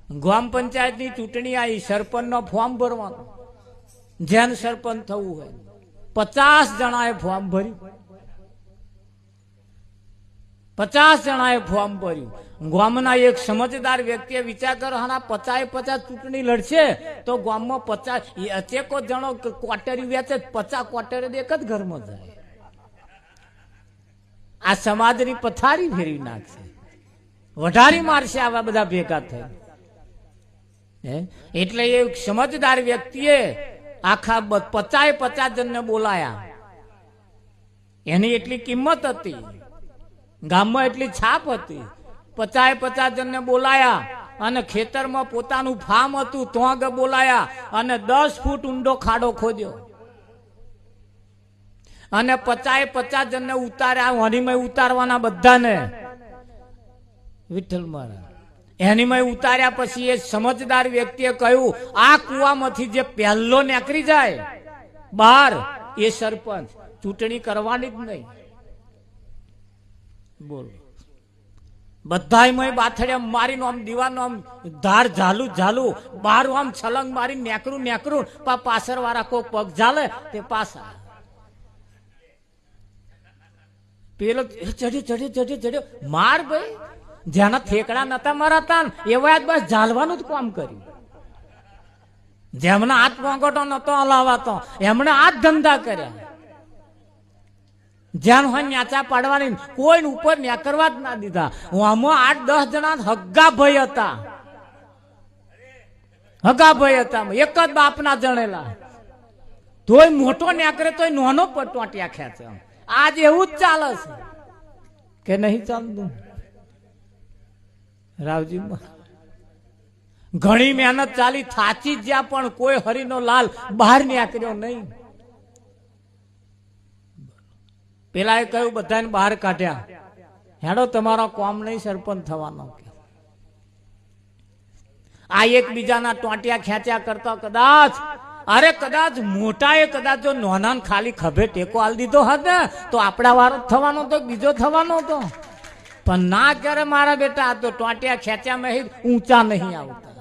ગ્રામ પંચાયતની ચૂંટણી આવી, સરપંચનો ફોર્મ ભરવાનું, જેને સરપંચ થવું હોય 50 જણાએ ફોર્મ ભર્યું, 50 જણાએ ફોર્મ ભર્યું. ગામના એક સમજદાર વ્યક્તિએ વિચાર કર્યો, હા 50 ચૂંટણી લડશે તો ગામમાં 50 અચેકો જણો ક્વાર્ટરી વેચે, 50 ક્વાર્ટરી એક જ ઘરમાં જાય. આ સમાજની પથારી ફેરવી નાખશે, વઢારી મારશે આવા બધા ભેગા થઈ. એટલે એ સમજદાર વ્યક્તિએ આખા 50 જણને બોલાયા. એની એટલી કિંમત હતી, ગામમાં એટલી છાપ હતી. 50 જણને બોલાયા અને ખેતરમાં પોતાનું ફાર્મ હતું તો આગળ બોલાયા અને 10 ફૂટ ઊંડો ખાડો ખોદ્યો અને 50 જણને ઉતાર્યા. હનીમાં ઉતારવાના બધાને વિઠ્ઠલ મહારાજ એનીમાં ઉતાર્યા. પછી એ સમજદાર વ્યક્તિએ કહ્યું, આ કુવામાંથી જે પહેલો નીકળી જાય બહાર એ સરપંચ, ચૂંટણી કરવાની જ નહીં. બોલો, બધા બાથડે મારીને આમ દીવાનો આમ ધાર ઝાલું બહાર આમ છલંગ મારી નેકરું પાછળ વાળા કોઈ પગ ઝાલે તે પાછા પેલો ચડ્યો માર ભાઈ. જેના ઠેકડા નતા મરાતા એવા બસ ઝાલવાનું જ કામ કર્યું. જેમના હાથ પોંગોટો નતો હલાવાતો એમણે આ જ ધંધા કર્યા. જેમ હોય ન્યાચા પાડવાની, કોઈ ઉપર નેકરવા જ ના દીધા. આમાં 8-10 જણા હગ્ગા ભાઈ હતા, એક જ બાપના જણેલા. તોય મોટો નેકરે તોય નાનો પર ટોટિયા ખેંચે. આજ એવું જ ચાલે છે કે નહીં ચાલતું? રાવજી ઘણી મહેનત ચાલી, થાચી જ્યાં પણ કોઈ હરિનો લાલ બહાર નીકળ્યો નહીં. પેલા એ કહ્યું બધાને બહાર કાઢ્યા, હેડો તમારો કોમ નહીં સરપંચ થવાનો. આ એકબીજાના ટોટિયા ખેંચ્યા કરતા કદાચ મોટાએ કદાચ જો નોનાને ખાલી ખભે ટેકો આલ દીધો હોત ને તો આપણા વારો થવાનો તો બીજો થવાનો હતો. પણ ના કરે મારા બેટા, આ તો ટોટિયા ખેંચ્યામાં ઊંચા નહીં આવતા.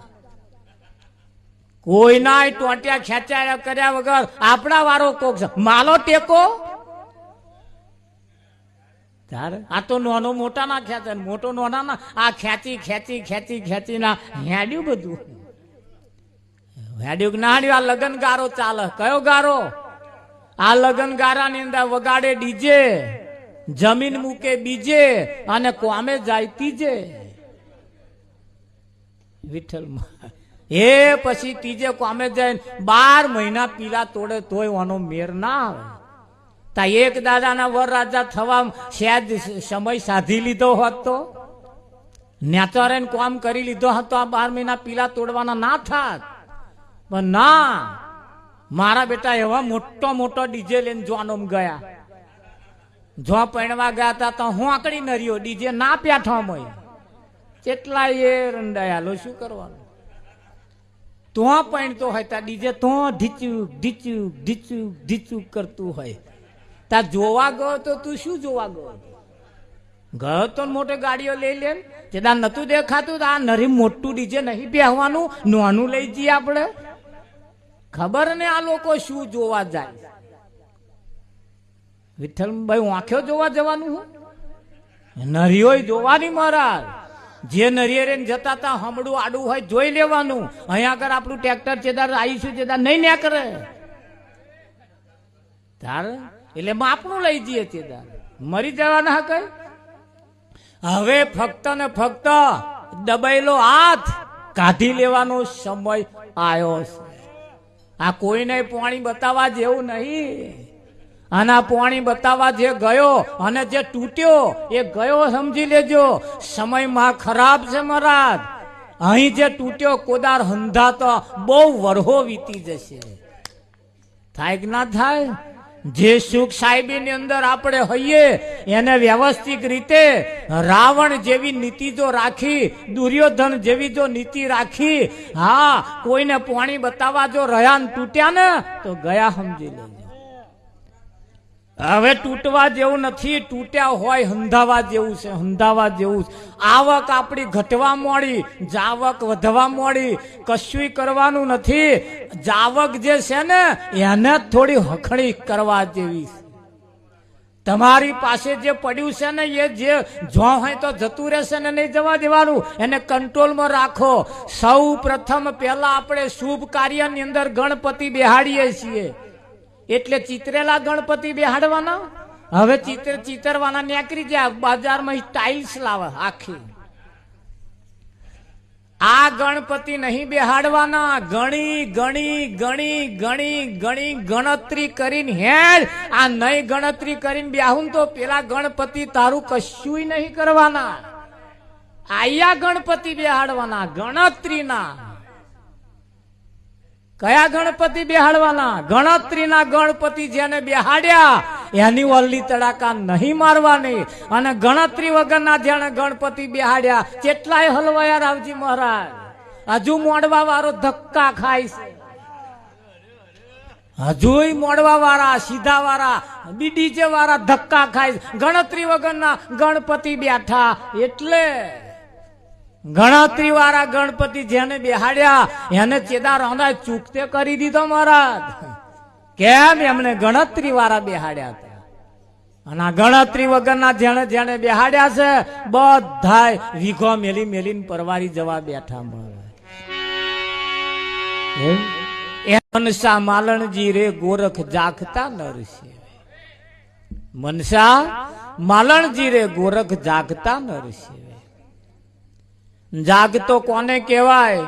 કોઈના ટોટિયા ખેંચાયા કર્યા વગર આપણા વારો કોક માલો ટેકો. આ તો નાનો મોટા ના ખેંચે, મોટો નાના ના આ ખેંચી ના હેડ્યું બધું. હેડ્યું ના હેડ્યું. આ લગન ગારો ચાલે. કયો ગારો? આ લગન ગારાની અંદર વગાડે ડીજે, જમીન મૂકે બીજે અને કોમે જાય ત્રીજે. વિઠ્ઠલ એ પછી ત્રીજે કોમે જાય 12 મહિના પીલા તોડે તોય વાનો મેર ના આવે. તા એક દાદાના વર રાજા થવા સહેજ સમય સાધી લીધો હોત તો નેતરે કામ કરી લીધો હતો, આ 12 મહિના પીલા તોડવાના ના થાત. પણ ના, મારા બેટા એવા મોટો ડીજે લઈને જોવાનો ગયા. જો પૈણવા ગયા હતા તો હું આકડી નર્યો, ડીજે ના પ્યાઠો મય કેટલા એ રંડાયાલો. શું કરવાનું? તો પૈણતો હોય તા ડીજે તો ઢીચુક કરતું હોય. તા જોવા ગયો તો તું શું જોવા ગયો તો મોટે ગાડીઓ લઈ લે. જેદા નતું દેખાતું આ નરી મોટું ડીજે નહીં બેહવાનું, નાનું લઈ જઈએ આપણે. ખબર ને આ લોકો શું જોવા જાય? વિઠ્ઠલભાઈ આંખો જોવા જવાનું, નરીઓ જોવાની. મહારાજ જે નરિયરે જતા હતા હમડું આડું હોય જોઈ લેવાનું. અહીંયા આગળ આપણું ટ્રેક્ટર ચેદાર આવીશું ચેદાર નહીં ને કરે તારે એટલે આપણું લઈ જઈએ ચેદાર મરી જવાના કઈ. હવે ફક્ત ને ફક્ત દબાયેલો હાથ કાઢી લેવાનો સમય આવ્યો છે. આ કોઈને પાણી બતાવવા જેવું નહીં. આના પાણી બતાવવા જે ગયો અને જે તૂટ્યો એ ગયો સમજી લેજો. સમયમાં ખરાબ છે મહારાજ. અહીં જે તૂટ્યો કોદાર હંધાતો બહુ વરહો વીતી જશે. થાય કે ના થાય? જે સુખ સાહેબી ની અંદર આપણે હોઈએ એને વ્યવસ્થિત રીતે રાવણ જેવી નીતિ જો રાખી, દુર્યોધન જેવી જો નીતિ રાખી, હા કોઈને પાણી બતાવવા જો રહ્યા ને તૂટ્યા ને તો ગયા સમજી લેજો. હવે તૂટવા જેવું નથી, તૂટ્યા હોય હંધાવા જેવું છે, હંધાવા જેવું. આવક આપણી ઘટવા મોડી, જાવક વધવા મોડી, કશું કરવાનું નથી. જાવક જે છે ને એને થોડી હખણી કરવા જેવી છે. તમારી પાસે જે પડ્યું છે ને એ જે જો હોય તો જતું રહેશે ને નહીં જવા દેવાનું, એને કંટ્રોલમાં રાખો. સૌ પ્રથમ પહેલા આપણે શુભ કાર્યની અંદર ગણપતિ બેહાડીએ છીએ, એટલે ચિતરેલા ગણપતિ બેહાડવાના. હવે ચિતરવાના નીકળી જાય, બજારમાં ટાઇલ્સ લાવે આખી. આ ગણપતિ નહીં બેહાડવાના. ગણી ગણી ગણી ગણી ગણી ગણતરી કરીને હેડ. આ નહીં ગણતરી કરીને બેહું તો પેલા ગણપતિ તારું કશું નહીં કરવાના. આયા ગણપતિ બેહાડવાના, ગણતરીના. કયા ગણપતિ બેહાડવાના? ગણતરીના ગણપતિ જેને બેહાડ્યા એની વલ્લી તડાકા નહીં મારવાની. અને ગણતરી વગરના જેને ગણપતિ બેહાડ્યા કેટલાય હલવાયા રાવજી મહારાજ. હજુ મોડવા વાળો ધક્કા ખાય છે, હજુ મોડવા વાળા, સીધા વાળા, ડીજે વાળા ધક્કા ખાય. ગણતરી વગરના ગણપતિ બેઠા એટલે ગણતરી વાળા ગણપતિ જેને બેહાડ્યા એને ચેદાર રોંદા ચૂકતે કરી દીધો મહારાજ. કેમ? એમને ગણતરી વાળા બેહાડ્યા હતા. અને આ ગણતરી વગરના જેને જેને બેહાડ્યા છે બધાય વીઘો મેલી મેલીને પરવારી જવા બેઠા મહારાજ. મનસા માલણજી રે ગોરખ જાગતા નરસે. મનસા માલણજી રે ગોરખ જાગતા નરસે. જાગતો કોને કહેવાય?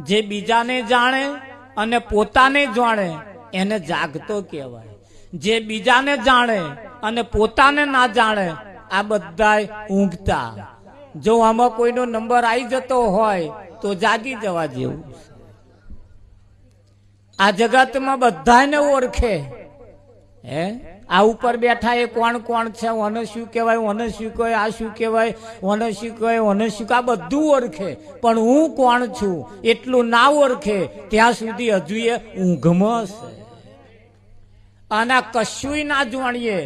જે બીજાને જાણે અને પોતાને જાણે એને જાગતો કહેવાય. જે બીજાને જાણે અને પોતાને ના જાણે આ બધાય ઊંઘતા. જો આમાં કોઈનો નંબર આવી જતો હોય તો જાગી જવા જેવું. આ જગતમાં બધાને ઓળખે. હે, આ ઉપર બેઠા એ કોણ કોણ છે, ઓને શું કહેવાય, ઓને શું કહેવાય, આ શું કહેવાય, ઓને શું કહેવાય, ઓને શું, આ બધું ઓળખે. પણ હું કોણ છું એટલું ના ઓળખે ત્યાં સુધી હજુ એ ઊંઘમાં છે. અને કશું ના જાણીએ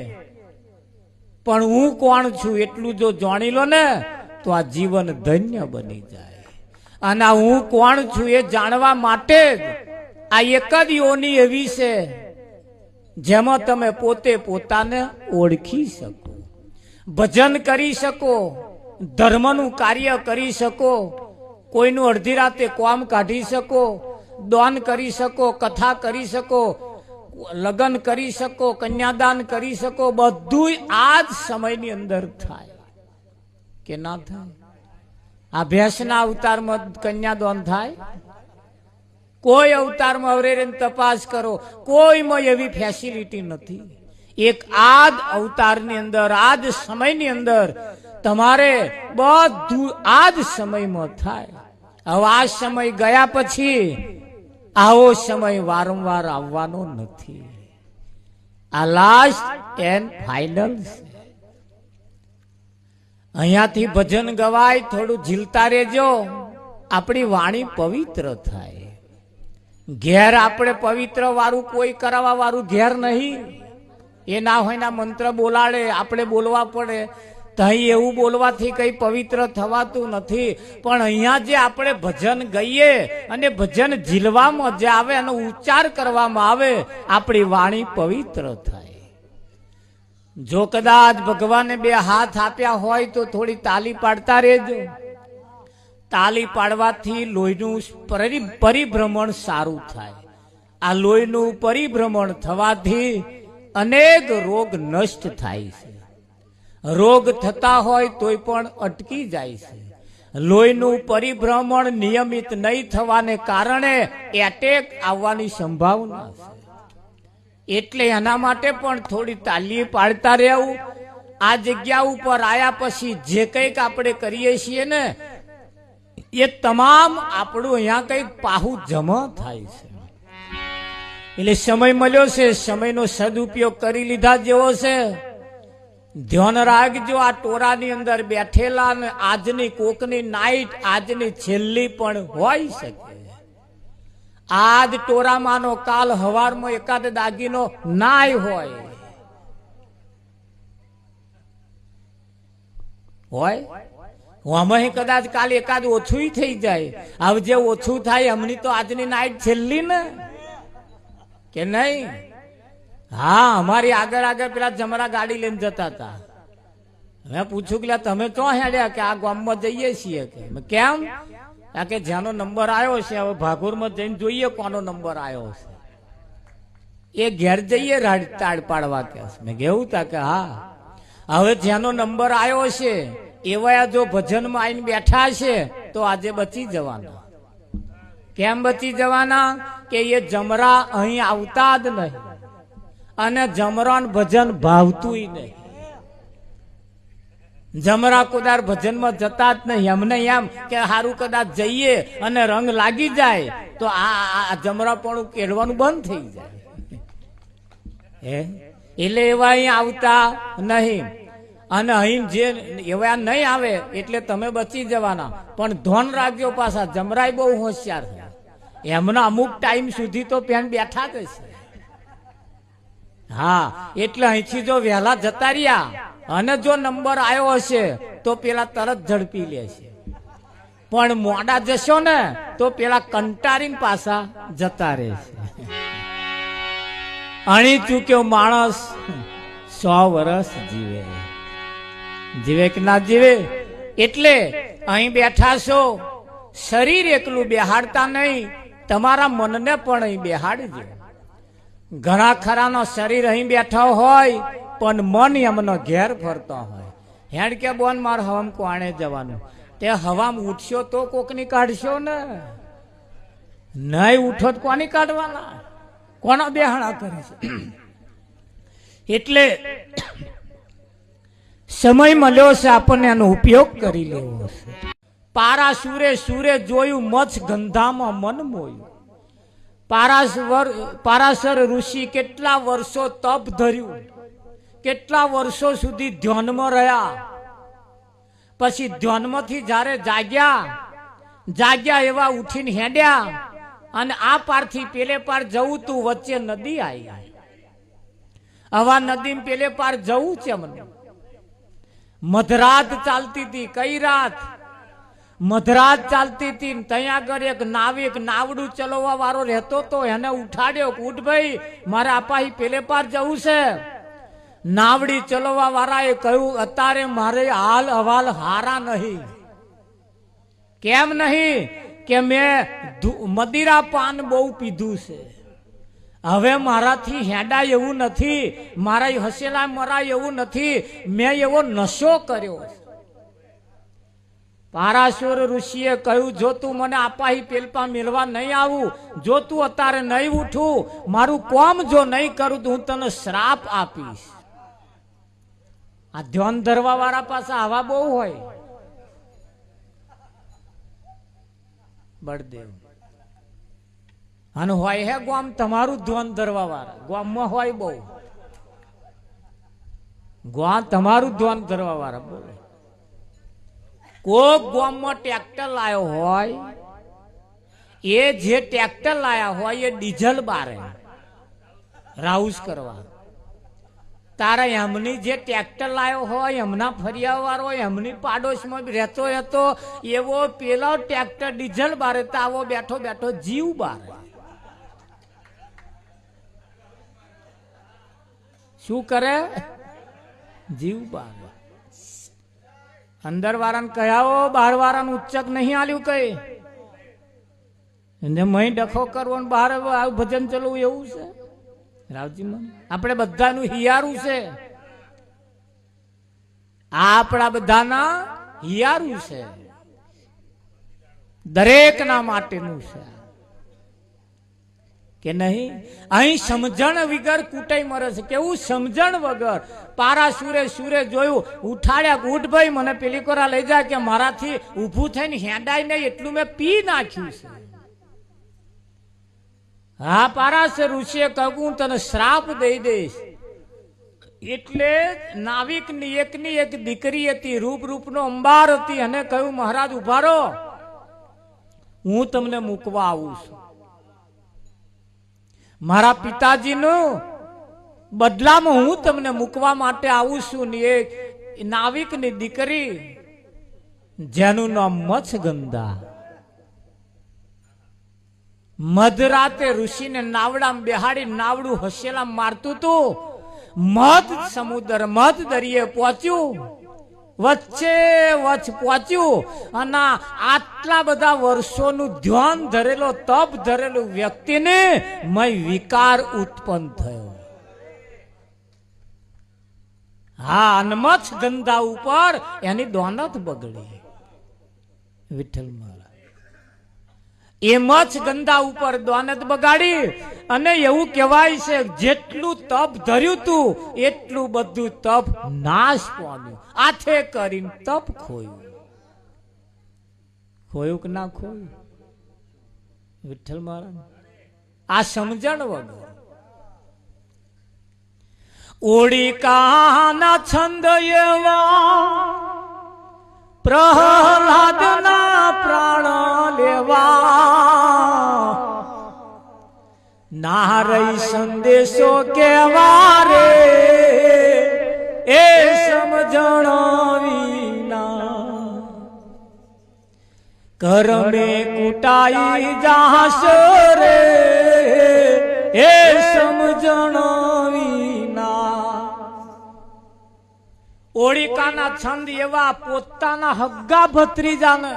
પણ હું કોણ છું એટલું જો જાણી લો ને તો આ જીવન ધન્ય બની જાય. અને હું કોણ છું એ જાણવા માટે જ આ એક જ યોની એવી છે જેમાં તમે પોતે પોતાને ઓળખી શકો, ભજન કરી શકો, ધર્મનું કાર્ય કરી શકો, કોઈનું અડધી રાતે કામ કાઢી શકો, દાન કરી શકો, કથા કરી શકો, લગ્ન કરી શકો, કન્યાદાન કરી શકો. બધું આ જ સમયની અંદર થાય કે ના થાય? આ ભેંસના અવતારમાં કન્યાદાન થાય? કોઈ અવતારમાં અવરે તપાસ કરો, કોઈમાં એવી ફેસિલિટી નથી. એક આ જ અવતારની અંદર, આ જ સમયની અંદર તમારે બધું આ જ સમયમાં થાય. હવે આ સમય ગયા પછી આવો સમય વારંવાર આવવાનો નથી. આ લાસ્ટ એન્ડ ફાઇનલ છે. અહીંયાથી ભજન ગવાય, થોડું ઝીલતા રહેજો, આપણી વાણી પવિત્ર થાય. ઘેર આપણે પવિત્ર વાળું કોઈ કરાવવા વાળું ઘેર નહીં. એ ના હોય ના મંત્ર બોલાડે, આપણે બોલવા પડે. તો અહીં એવું બોલવાથી કઈ પવિત્ર થવાતું નથી. પણ અહીંયા જે આપણે ભજન ગઈએ અને ભજન ઝીલવામાં જે આવે, એનો ઉચ્ચાર કરવામાં આવે, આપણી વાણી પવિત્ર થાય. જો કદાચ ભગવાને બે હાથ આપ્યા હોય તો થોડી તાલી પાડતા રહેજો. તાલી પાડવાથી લોહીનું પરિભ્રમણ સારું થાય. આ લોહીનું પરિભ્રમણ થવાથી અનેક રોગ નષ્ટ થાય છે. રોગ થતા હોય તોય પણ અટકી જાય છે. લોહીનું પરિભ્રમણ નિયમિત નહીં થવાને કારણે એટેક આવવાની સંભાવના છે. એટલે એના માટે પણ થોડી તાલી પાડતા રહેવું. આ જગ્યા ઉપર આયા પછી જે કંઈક આપણે કરીએ છીએ ને એ તમામ આપણું અહીંયા કંઈક પાહું જમા થાય છે. એટલે સમય મળ્યો છે, સમયનો સદુપયોગ કરી લીધા જેવો છે. ધ્યાન રાખજો, આ ટોરાની અંદર બેઠેલા ને આજની કોકની નાઈટ આજની છેલ્લી પણ હોઈ શકે. આજ ટોરામાંનો કાલ હવારમાં એકાદ દાગીનો નાય હોય. હોય આમાં કદાચ કાલે એકાદ ઓછું થઈ જાય. હવે જે ઓછું થાય એમની તો આજની નાઈટ છેલ્લી ને કે નહીં. હા, અમારી આગળ આગળ પેલા જમરા ગાડી લઈને જતા હતા. મેં પૂછ્યું કે તમે તો હેડ્યા કે આ ગામમાં જઈએ છીએ કે કેમ કે જેનો નંબર આવ્યો છે હવે ભાગોરમાં જઈને જોઈએ કોનો નંબર આવ્યો છે એ ઘેર જઈએ તાળ પાડવા કે મેં કેવું તા કે હા હવે જેનો નંબર આવ્યો છે એવા જો ભજનમાં આવીને બેઠા છે તો આજે બચી જવાના. કેમ બચી જવાના કે એ જમરા અહીં આવતા જ નહીં અને જમરાન ભજન ભાવતું નહીં. જમરા કુદાર ભજનમાં જતા જ નહીં. અમને એમ કે સારું કદાચ જઈએ અને રંગ લાગી જાય તો આ જમરા પણ કેળવાનું બંધ થઈ જાય. એટલે એવા અહીં આવતા નહીં અને અહીં જે એવા નહીં આવે એટલે તમે બચી જવાના. પણ ધોન રાખજો પાછા જમરાય બહુ હોશિયાર છે. એમના અમુક ટાઈમ સુધી તો પેન બેઠા જ છે. હા, એટલે અહીંથી જો વહેલા જતા રહ્યા અને જો નંબર આવ્યો હશે તો પેલા તરત ઝડપી લે છે. પણ મોડા જશો ને તો પેલા કંટારીને પાછા જતા રહેશે. અણી ચૂક્યો માણસ 100 વર્ષ જીવે. જીવે કે ના જીવે? એટલે અહીં બેઠા છો, શરીર એકલું બેહાડતા નહીં, તમારા મનને પણ અહીં બેહાડજો. ઘણા ખરાનો શરીર અહીં બેઠા હોય પણ મન એમનો ઘેર ફરતો હોય. હેડ કે બોન માર હવામ કોણે જવાનું તે હવામ ઉઠશો તો કોકની કાઢશો ને, નહીં ઉઠો તો કોની કાઢવાના, કોના બેહાણા કરે છે. એટલે સમય મળ્યો છે આપણને એનો ઉપયોગ કરી લેવો છે. પારા સુરે જોયું મચ્છ ગંધામાં મન મોયું. પારાશર ઋષિ કેટલા વર્ષો તપ ધર્યું, કેટલા વર્ષો સુધી ધ્યાનમાં રહ્યા. પછી ધ્યાનમાંથી જ્યારે જાગ્યા એવા ઉઠીને હેડ્યા અને આ પારથી પેલે પાર જવું તું, વચ્ચે નદી આવી. આવા નદી પેલે પાર જવું છે મને. મધરાત ચાલતી હતી. કઈ રાત? મધરાત ચાલતી હતી. ત્યાં આગળ એક નાવિક નાવડું ચલાવવા વાળો રહેતો તો એને ઉઠાડ્યો. ઉઠ ભાઈ, મારે આપાહી પેલે પાર જવું છે. નાવડી ચલાવવા વાળાએ કહ્યું અત્યારે મારે હાલ અવાલ હારા નહીં. કેમ નહીં? કે મેં મદિરા પાન બહુ પીધું છે. હવે મારાથી હેડાય એવું નથી, મારા હસેલા મરાય એવું નથી, મેં એવો નશો કર્યો. પારાશર ઋષિએ કહ્યું જો તું મને આપાહી પેલપા મેળવા નહીં આવું, જો તું અત્યારે નહીં ઉઠું, મારું કોમ જો નહીં કરું તો હું તને શ્રાપ આપીશ. આ ધ્યાન ધરવા વાળા પાસે આવા બહુ હોય. બળદેવ અને હોય હે ગામ તમારું ધ્યાન ધરવા વાળા ગામમાં હોય બહુ. ગામ તમારું ધ્યાન ધરવા વાળા બોલે. કોક ગામમાં ટ્રેક્ટર લાયો હોય, એ જે ટ્રેક્ટર લાયા હોય એ ડીઝલ બારે રાઉસ કરવા. તારા એમની જે ટ્રેક્ટર લાયો હોય એમના ફરિયા વાળો એમની પાડોશમાં રહેતો હતો એવો પેલો ટ્રેક્ટર ડીઝલ બારે તો આવો બેઠો બેઠો જીવ બારે. શું કરે? જીવ બારે. અંદર વાળાને કહેવો, બહાર વાળાને ઉચ્ચક નહીં આલ્યું કઈ એને મહી ડખો કરવો ને બહાર ભજન ચલવું એવું છે. રાવજી આપણે બધાનું હિયારું છે. આપણા બધાના હિયારું છે, દરેકના માટેનું છે કે નહીં. અહીં સમજણ વગર કુટાઈ મરે છે. કેવું સમજણ વગર? પારા સુરે જોયું, ઉઠાડ્યા. ઉઠ ભાઈ, મને પેલી કોરા લઈ જાય કે મારાથી ઊભું થઈને હેડાય નહીં એટલું મેં પી નાખ્યું છે. હા, પારાશર ઋષિએ કહ્યું તને શ્રાપ દઈ દઈશ. એટલે નાવિકની એકની એક દીકરી હતી, રૂપનો અંબાર હતી, અને કહ્યું મહારાજ ઉભા રહો, હું તમને મૂકવા આવું છું. મારા પિતાજીનું બદલામાં હું તમને મૂકવા માટે આવું છું. ને એ નાવિકની દીકરી જેનું નામ મચ્છગંધા. મધરાતે ઋષિને નાવડામાં બેહાડી નાવડું હસેલા મારતું તું. મધ સમુદ્ર મધ દરિયે પહોંચ્યું, વચ્ચે વચ્ચ પહોંચ્યું અને આટલા બધા વર્ષોનું ધ્યાન ધરેલો તપ ધરેલું વ્યક્તિને મય વિકાર ઉત્પન્ન થયો. હા, અને મચ્છગંધા ઉપર એની દોનત બગડી. વિઠ્ઠલ મહારાજ એ મચ્છગંધા ઉપર દોનત બગાડી. અને એવું કહેવાય છે જેટલું તપ ધર્યું તું એટલું બધું તપ નાશ પામ્યું. આથે કરીને તપ ખોયું. ખોયું કે ના ખોયું? વિઠ્ઠલ મહારાજ આ સમજણ વગર ઓડિકાના છંદ એવા પ્રહલાદના પ્રાણ લેવા, નારઈ સંદેશો કેવા રે એ સમજણ વિના, કરમે કુટાઈ જાસ રે એ સમજણ વિના. ઓળિકાના છંદ એવા પોતાના હગ્ગા ભત્રીજાને,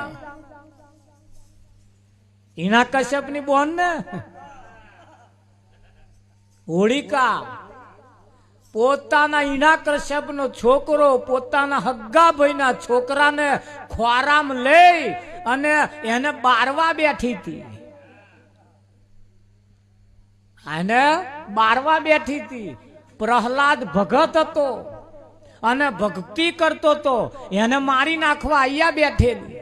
હિના કશ્યપની બોન ને હોળિકા પોતાના હિના કશ્યપનો છોકરો પોતાના હગ્ગા ભાઈના છોકરાને ખોરામ લઈ અને એને બારવા બેઠી હતી. એને બારવા બેઠી હતી. પ્રહલાદ ભગત હતો અને ભક્તિ કરતો હતો. એને મારી નાખવા અહીંયા બેઠેલી.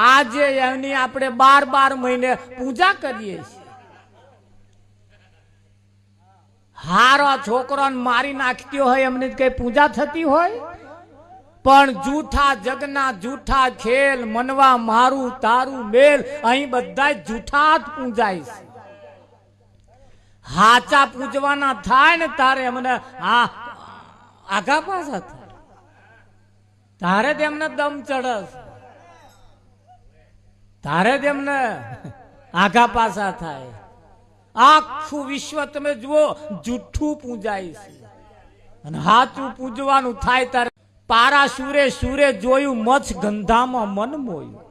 આજે એની આપણે 12 મહિને પૂજા કરીએ છીએ. હારો છોકરાને મારી નાખતી હોય એમની કઈ પૂજા થતી હોય? પણ જૂઠા જગના જૂઠા ખેલ, મનવા મારું તારું મેલ, અહીં બધા જૂઠા જ પૂજાય છે. હાચા પૂજવાના થાય ને તારે એમને આઘા પાછા થાય, તારે તેમને દમ ચડસ, તારે તેમને આઘા પાછા થાય. આખું વિશ્વ તમે જુઓ જૂઠું પૂજાય છે અને હાચું પૂજવાનું થાય તારે. પારાશુરે સુરે જોયું મચ્છગંધામાં મન મોયું.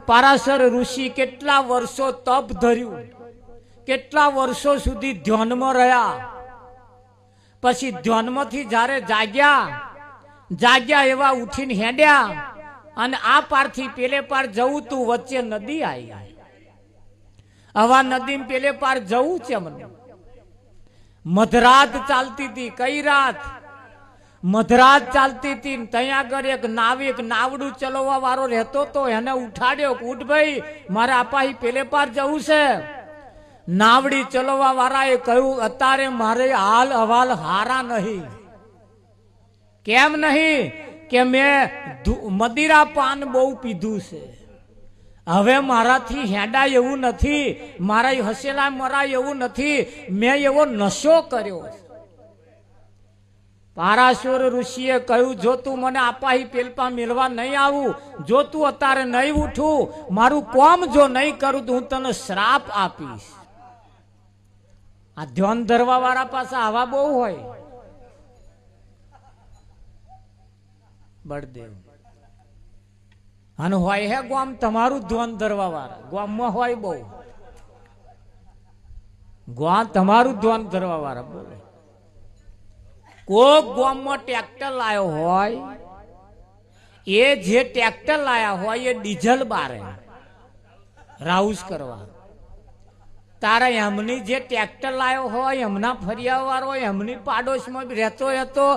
પારાશર ઋષિ કેટલા વર્ષો તપ ધર્યું, કેટલા વર્ષો સુધી ધ્યાનમાં રહ્યા. પછી ધ્યાનમાંથી જ્યારે જાગ્યા એવા ઉઠીને હેડ્યા અને આ પારથી પેલે પાર જવું તું, વચ્ચે નદી આવી. આવા નદી પેલે પાર જવું છે મને. મધરાત ચાલતી હતી. કઈ રાત? મધરાત ચાલતી હતી. ત્યાં આગળ એક નાવિક નાવડું ચલાવવા વાળો રહેતો તો. એને ઉઠાડ્યો, ઉઠ ભાઈ, મારે આપાહી પેલે પાર જવું છે. નાવડી ચલાવવા વાળાએ કહ્યું, અત્યારે મારે હાલ અવાલ હારા નહીં. કેમ નહીં? કે મેં મદિરા પાન બહુ પીધું છે. હવે મારાથી હેડાય એવું નથી, મારા હસેલા મરાય એવું નથી. મેં એવો નશો કર્યો. પારાશુર ઋષિએ કહ્યું, જો તું મને આપાહી પેલપા મેળવા નહીં આવું, જો તું અત્યારે નહીં ઉઠું, મારું કોમ જો નહીં કરું તો હું તને શ્રાપ આપીશ. આ ધ્યાન ધરવા વાળા પાસે આવા બહુ હોય. બળદેવ અને હોય હે ગામ તમારું ધ્યાન ધરવા વાળા, ગામમાં હોય બહુ. ગામ તમારું ધ્યાન ધરવા વાળા બોલે. કોક ગામમાં ટ્રેક્ટર લાયો હોય, એ જે ટ્રેક્ટર લાયા હોય એ ડીઝલ બારે રાઉસ કરવા. તારા એમની જે ટ્રેક્ટર લાયો હોય, એમના ફરિયા વાળો, એમની પાડોશમાં રહેતો હતો,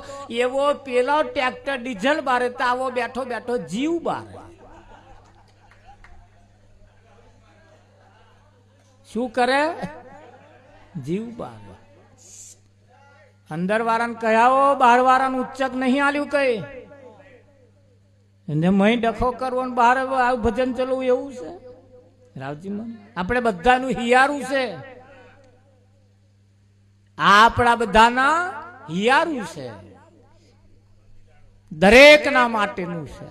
એવો પેલો ટ્રેક્ટર ડીઝલ બારે તો આવો બેઠો બેઠો જીવ બારે. શું કરે? જીવ બારે. અંદર વાળાને કહેવો, બહાર વાળાને ઉચ્ચક નહીં આલ્યું કઈ. એને મહી ડખો કરવો ને બહાર ભજન ચલવું એવું છે? રાવજી મન આપણે બધાનું હિયારું છે. આપણા બધાના હિયારું છે, દરેકના માટેનું છે.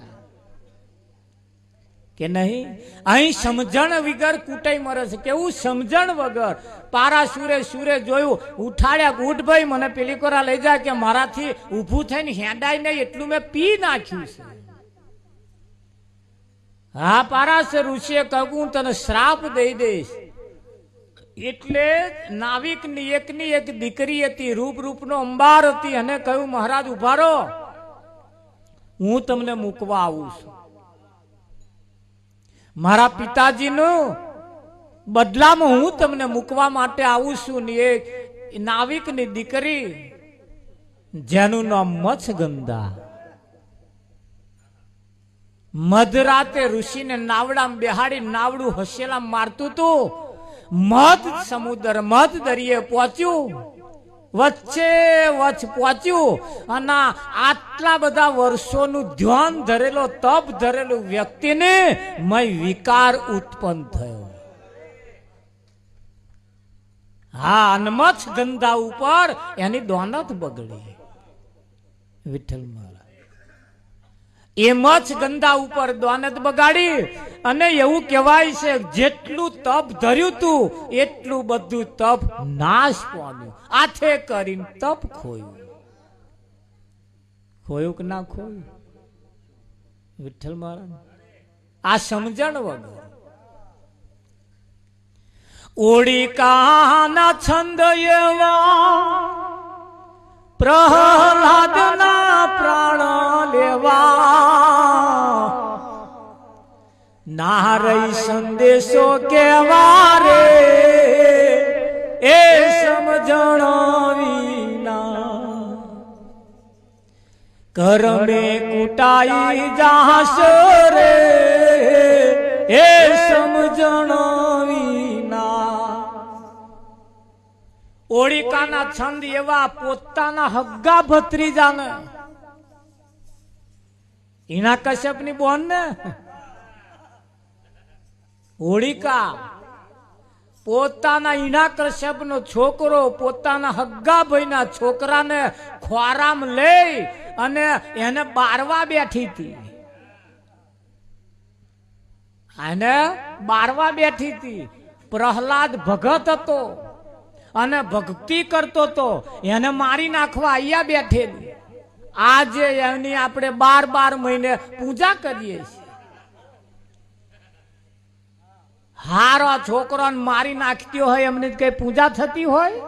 કે નહીં? અહીં સમજણ વગર કૂટાઈ મરે છે. કેવું સમજણ વગર? પારા સુરે જોયું, ઉઠાડ્યા, ઉઠ ભાઈ, મને પેલી કોરા લઈ જાય કે મારાથી ઊભું થઈને હેડાય નહીં એટલું મેં પી નાખ્યું છે. હા પારા છે, ઋષિએ કહ્યું તને શ્રાપ દઈ દઈશ. એટલે નાવિકની એકની એક દીકરી હતી, રૂપનો અંબાર હતી, અને કહ્યું મહારાજ ઉભા રહો, હું તમને મૂકવા આવું છું. મારા પિતાજીનું બદલામાં હું તમને મૂકવા માટે આવું છું. ને એક નાવિકની દીકરી જેનું નામ મત્સ્યગંધા, મધરાતે ઋષિને નાવડામાં બેહાડી નાવડું હસેલા મારતું હતું. મધ સમુદ્ર, મધ દરિયે પહોંચ્યું, વચ્ચે વચ્ચ પહોંચ્યું, અને આટલા બધા વર્ષોનું ધ્યાન ધરેલો, તપ ધરેલું વ્યક્તિને મય વિકાર ઉત્પન્ન થયો. હા, અનમથ ગંધા ઉપર એની દોનત બગડી. વિઠ્ઠલ મહારાજ એ મચ્છ ગંધા ઉપર દોનત બગાડી. અને એવું કહેવાય છે જેટલું તપ ધર્યું તું એટલું બધું તપ નાશ પામ્યું. આથે કરીને તપ ખોયું. ખોયું કે ના ખોયું? વિઠ્ઠલ મહારાજ આ સમજણ વગર. ઓડિકાના છંદ એવા પ્રહલાદના પ્રાણ લેવા, નારઈ સંદેશો કેવા રે એ સમજણ વિના, કરમે કુટાઈ જાસ રે એ સમજણ વિના. ઓડિકાના છંદ એવા પોતાના હગ્ગા ભત્રીજાને, હિના કશ્યપની બોન ને, હોળિકા પોતાના હિના કશ્યપનો છોકરો પોતાના હગ્ગા ભાઈના છોકરાને ખોરામ લઈ અને એને બારવા બેઠી હતી. એને બારવા બેઠી હતી. પ્રહલાદ ભગત હતો અને ભક્તિ કરતો હતો, એને મારી નાખવા અહીંયા બેઠેલી. આજે એની આપણે 12 મહિને પૂજા કરીએ છીએ. હારો છોકરાને મારી નાખતી હોય એમની કઈ પૂજા થતી હોય?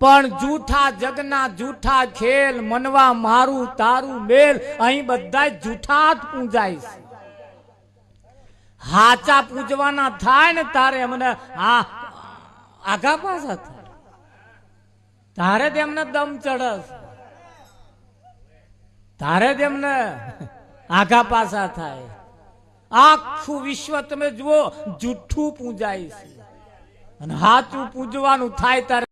પણ જૂઠા જગના જૂઠા ખેલ, મનવા મારું તારું મેલ, અહીં બધા જૂઠા જ પૂજાય છે. હાચા પૂજવાના થાય ને તારે એમને આઘા પાછા થાય, તારે તેમને દમ ચડસ, તારે તેમને આઘા પાછા થાય. આખું વિશ્વ તમે જુઓ જૂઠું પૂજાય છે, અને હાચું પૂજવાનું થાય ત્યારે